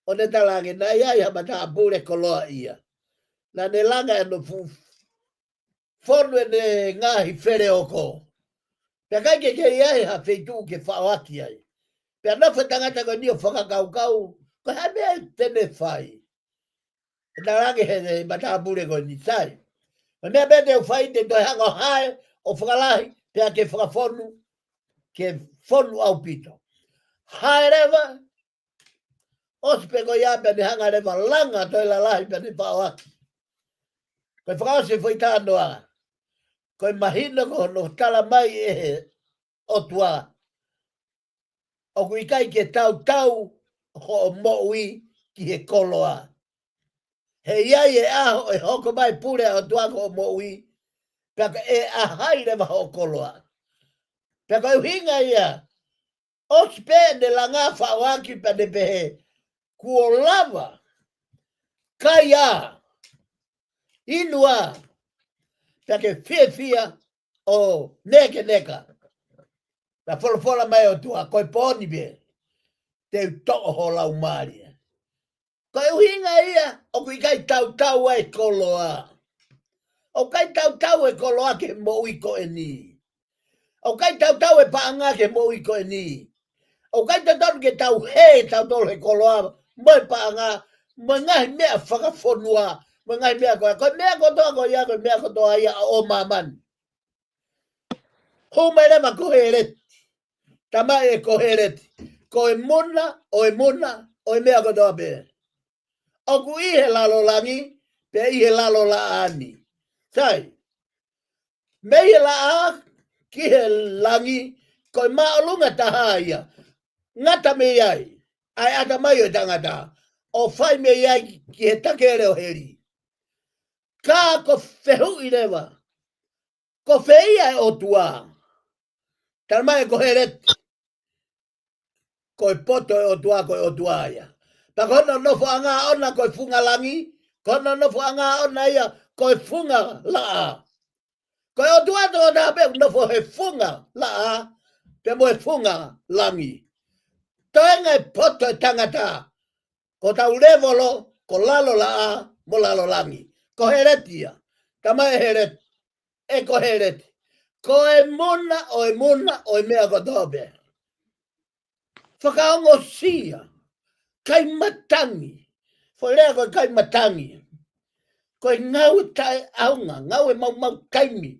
Speaker 2: O ne talange na ia i ha matapure koloa ia. Na ne langa e no whonu e ne ngahi where oko. Pea kai ke ia ha wheitu ke whaoaki ai. Pea na whetangata ko ni o whakakaukau, ko ha mea tene whai. E talange he matapure ko ni sai. Ma mea mea te whai te toi hanga hae o whakalahi, pea ke whakawhonu, ke whonu au pito. Hae rewa, ospe ko ia pea ni hanga rewa langa toi la lahi pea ni whaoaki. Koe whakause whai tānoa, koe mahina ko no tala mai e he otua. O kui kai ke tau ho o moui ki he koloa. He iai e aho e hoko mai pure o tua ko o moui, peka e ahai rewa ho koloa. Peka uhinga ia, ospe ne langa whawaki pa ne pehe, kuo lava, kai a, inua, peke fia o neka. Na fola mai o tua, koe poni be, te to'o ho lau maria. Koe uhinga ia, o kui kai tau e koloa. O kai tau e koloa ke mo iko e ni. O kai tau e paanga ke mo iko e ni. O kai tau ke tau he tau tolo e koloa, mo e paanga, mo ngai mea whakafonua, mo ngai mea koe mea kotoa ko ia, koe mea kotoa ia o maman. Ho mai rema kohe reti. Tama e kohe reti. Ko e muna, o e mea kotoa pe. O ku i he lalo langi, pe i he lalo la ani. Sai, me he la a, ki he langi, ko i maalunga taha ia. Ngata me iai, ai ata mai o tangata, o whai me iai ki he takere o heri. Ka ko whehu i rewa, ko whea o tua. Tana mai ko he reti, ko i poto e o tua ko e o tua ia. Pa kono nofo anga ona ko i funga langi, kono nofo anga ona ia ko i funga laa. Ko i o tua to da pe nofo he funga laa, pe mo e funga langi. Toenga e poto e tangata, ko tau levolo, ko lalo laa, mo lalo langi. ko heretia. Tama e heret. E ko heret. Ko e mona o e mea ko tobe. Whakaongo sia. Kai matangi. Whalea ko kai matangi. Ko e ngau tai aunga. Ngau e mau kaimi.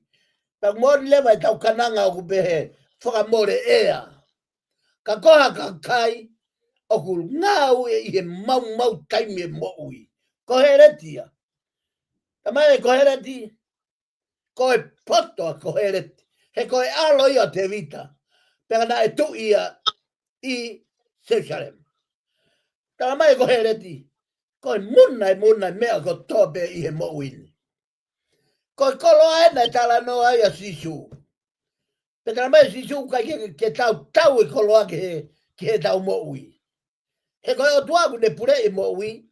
Speaker 2: Pa mori lewa e tau kananga o kupehe. Whakamore ea. Ka koha ka kai. O ku ngau e ihe mau kaimi e moui. Ko heretia. Tamai e ko hereti. Ko e poto a ko hereti. He ko e alo ia te vita. Pera na e tu ia I Jerusalem. Tamai e ko hereti. Ko e muna mea ko tope I he moui. Ko e kolo aena e tala no ai a sisu. Pera mai sisu ka ke tau e kolo ake he tau moui. He ko e o tuaku ne pure I moui.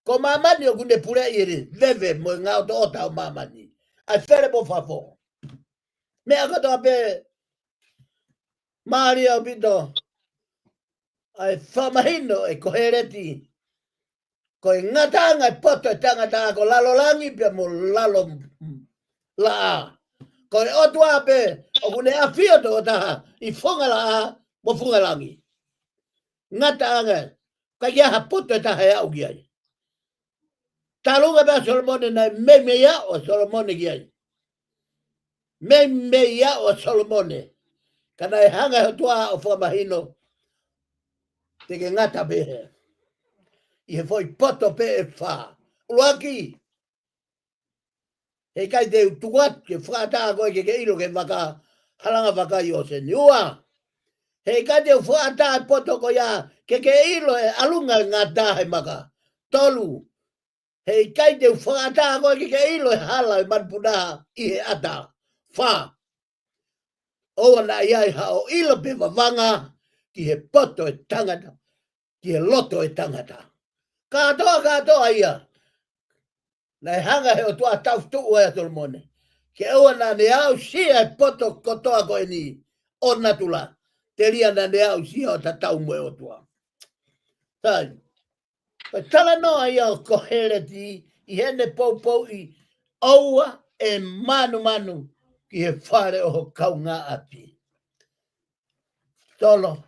Speaker 2: Ko mamani o kune pure iri, veve mo ngau to ota o mamani. Ai fere po fafo. Mea kato ape, Maria o pito, ai whamahino e kohereti. Ko e ngatanga e poto e tangata ko lalo langi pia mo lalo la. Ko e otu ape, o kune afio to taha, I funga la mo funga langi. Ngatanga, ka kia ha poto e taha e au kiai. Talunga ba Solomone na meia o Solomone kiai. Meia o Solomone. Kana e hanga toa o whamahino. Te ke ngata behe. I he foi poto pe e wha. Uaki. He kai te utuat ke whata koe ke ilo ke waka. Halanga waka I o se niua. He kai te whata poto ko ya. Ke ilo e alunga ngata he maka. Tolu. Hei kai te whakata koe ke ilo e hala I manpuna I he ata. Wha. Oa na iai hao ilo pe wawanga ki he poto e tangata. Ki he loto e tangata. Katoa ia. Nei hanga he o tua taustu ua e Solomone. Ke oa na ne au sia e poto kotoa koe ni. O natula. Te ria na ne au sia o tatau mwe o tua. Tai. Tala noa ia o kohereti I hene pou I aua e manu ki he whare o kaunga api. Tolo,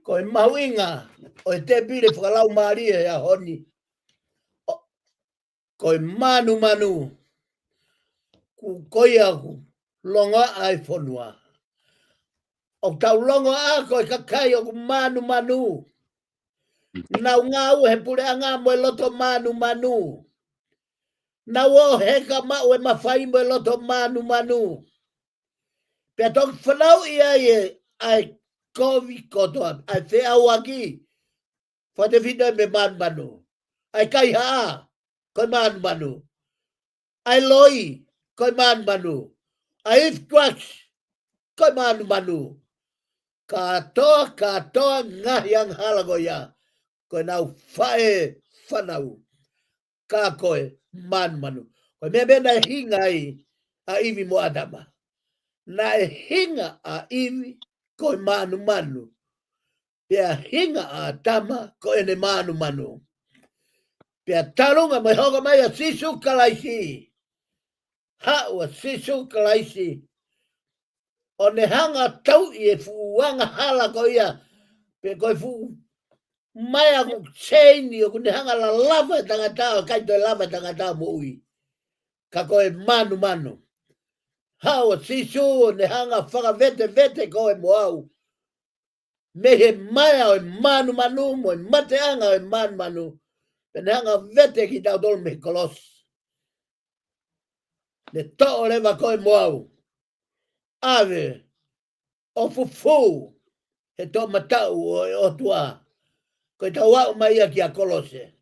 Speaker 2: ko e mauinga o e te pire whakalau maria e a honi. Ko e manu ku koia ku longa ai whonua. O tau longa a ko e kakai o ku manu. Nau ngau he pure anga mo e loto manu. Nau o heka mau e mawhai mo e loto manu. Pea toki whanau ia e ai kovi kotoa. Ai te au aki. Whate whina e me manu. Ai kai haa. Koi manu. Ai loi. Koi manu. Ai iftuaks. Koi manu. Katoa ngahi ang halago ia. Koe nau whae whanau. Ka koe manu. Koe mea mena hinga a iwi mo adama. Na e hinga a iwi koe manu. Pea hinga a adama koe ne manu. Pea tarunga mai hoga mai a sisu kalaisi. Haua sisu kalaisi. O ne hanga tau I e fuuanga hala ko ia. Pea koe fuu. Mai aku seini o kune hanga la lava e tangata o kaito e lava e tangata mo ui. Ka koe manu. Hao sisu o ne hanga whaka vete koe mo au. Me he mai o e manu mo e mate anga o e manu. Pe ne hanga vete ki tau tolu me kolos. Ne to'o lewa koe mo au. Ave o fufu he to matau o e otua. Koe tau au mai ia ki a kolose.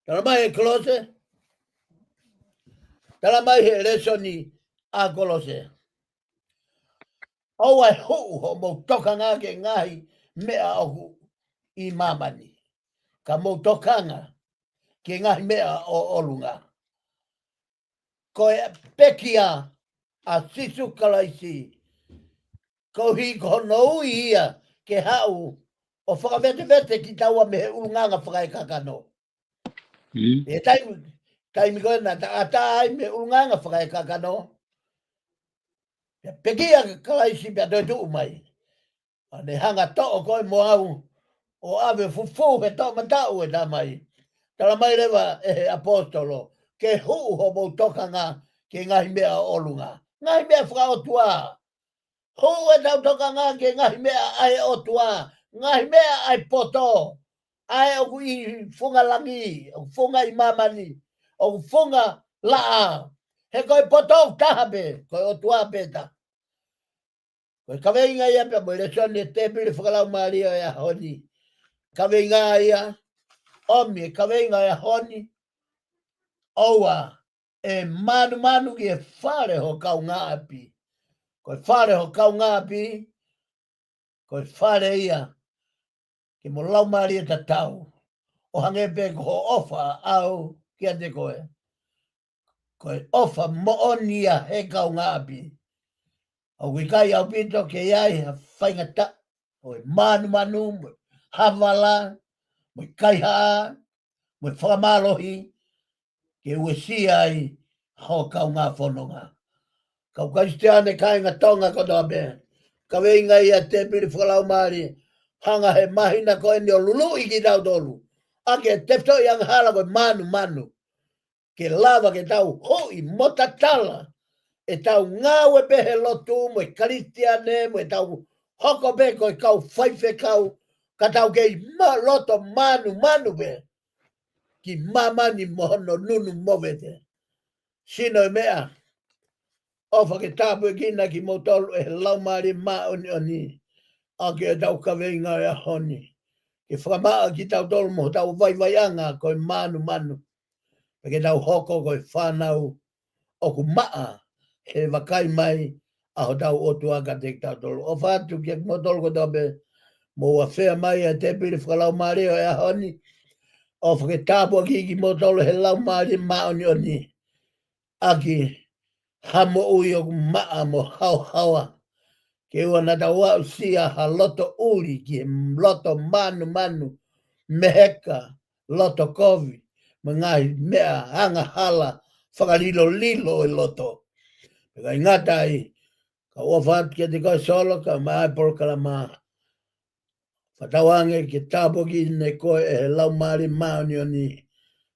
Speaker 2: Tala mai e kolose. Tala mai he resoni a kolose. Au ai hou ho mo toka ngā ke ngahi mea oku I mamani. Ka mo tokanga ke ngahi mea o olunga. Koe pekia a sisu kalaisi. Ko hi kono ui ia ke hau o whakavete ki taua me ulunganga whakae kakano. E Taimi koe na ai me ulunganga whakai kakano. Pekia kalaisi pia toi tuu mai. Ane hanga to'o koe mo au o ave fufu he to'o matau e tā mai. Tala mai rewa e apostolo ke huu ho mo tokanga ke ngahi mea olunga. Ngahi mea whakaotua. Huu e tau tokanga ke ngahi mea ai otua. Ngahi mea ai poto. Ai oku i funga langi, o funga i mamani, o funga laa. He koe poto tahape, koe otua peta. Koe kaweinga ia pia mo le soni te pili whakalau maria ia honi. Kaweinga ia, omi kaweinga ia honi. Oua, e manu ki e whare ho kau ngā api. Koe whare ho kau ngā api, koe whare ia. Ki mo lau maria ta tau. O hange pe ko ofa au kia te koe. Koe ofa mo onia he kau ngā api. O wikai au pito ke iai ha whaingata. O manu, mo havala, mo kaiha, mo whamalohi. Ke ue si ai ho kau ngā whanonga. Kau kaiste ane kai ngā tonga koto ape. Ka weinga ia te piri whakalau maari. Hanga he mahina koe ni o lulu i ki tau tolu. Ake tefto i anghala koe manu. Ke lava ke tau hoi motatala. E tau ngāwe pehe lotu mo e karistiane mo e tau hoko pe koe kau whaife kau. Ka tau kei loto manu pe. Ki mamani mohono nunu movete. Sino e mea. Ofa ke tapu e kina ki motolu e laumari ma oni. Ake e tau kaweinga e honi. Ke whamaa ki tau tolu mo tau vai anga koe manu. Ke tau hoko koe whanau oku maa he wakai mai a ho tau otua ka te tau tolu. O whātu ke motolu ko tope mo wa whea mai a te piri whakalau mareo e honi. O whake tapu ki motolu he lau mari ma oni. Aki hamo ui oku maa mo haua. Ke ua na tau au sia ha loto uri ki loto manu meheka loto kovi ma ngai mea hanga hala whakalilo e loto. Peka ingata i ka ua whaat kia te koe solo ka mai porokala maa. Whatawange ke tapo ki ne koe e lau maari maoni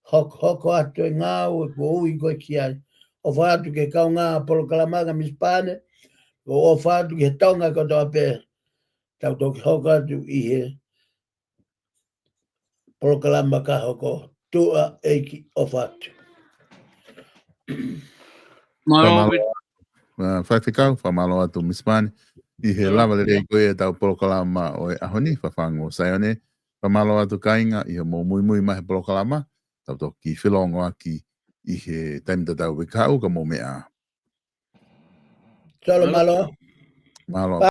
Speaker 2: hoko atu e ngāu e ko ui koe ki ai. O whaatu ke kau ngā porokala maa ka mispane. O whaatu ke tonga ko toa pe tau toki hoko atu i he proklama ka hoko tua eiki o whaatu.
Speaker 3: Malo
Speaker 1: Whaiwhikau, whamalo atu mispane. I he lava le rei koe e tau proklama o e ahoni, whawhango saione. Whamalo atu kainga i he mō mui mahe proklama. Tau toki whilongo aki i he taimita tau wikau ka mō mea.
Speaker 2: Solo malo.
Speaker 1: Malo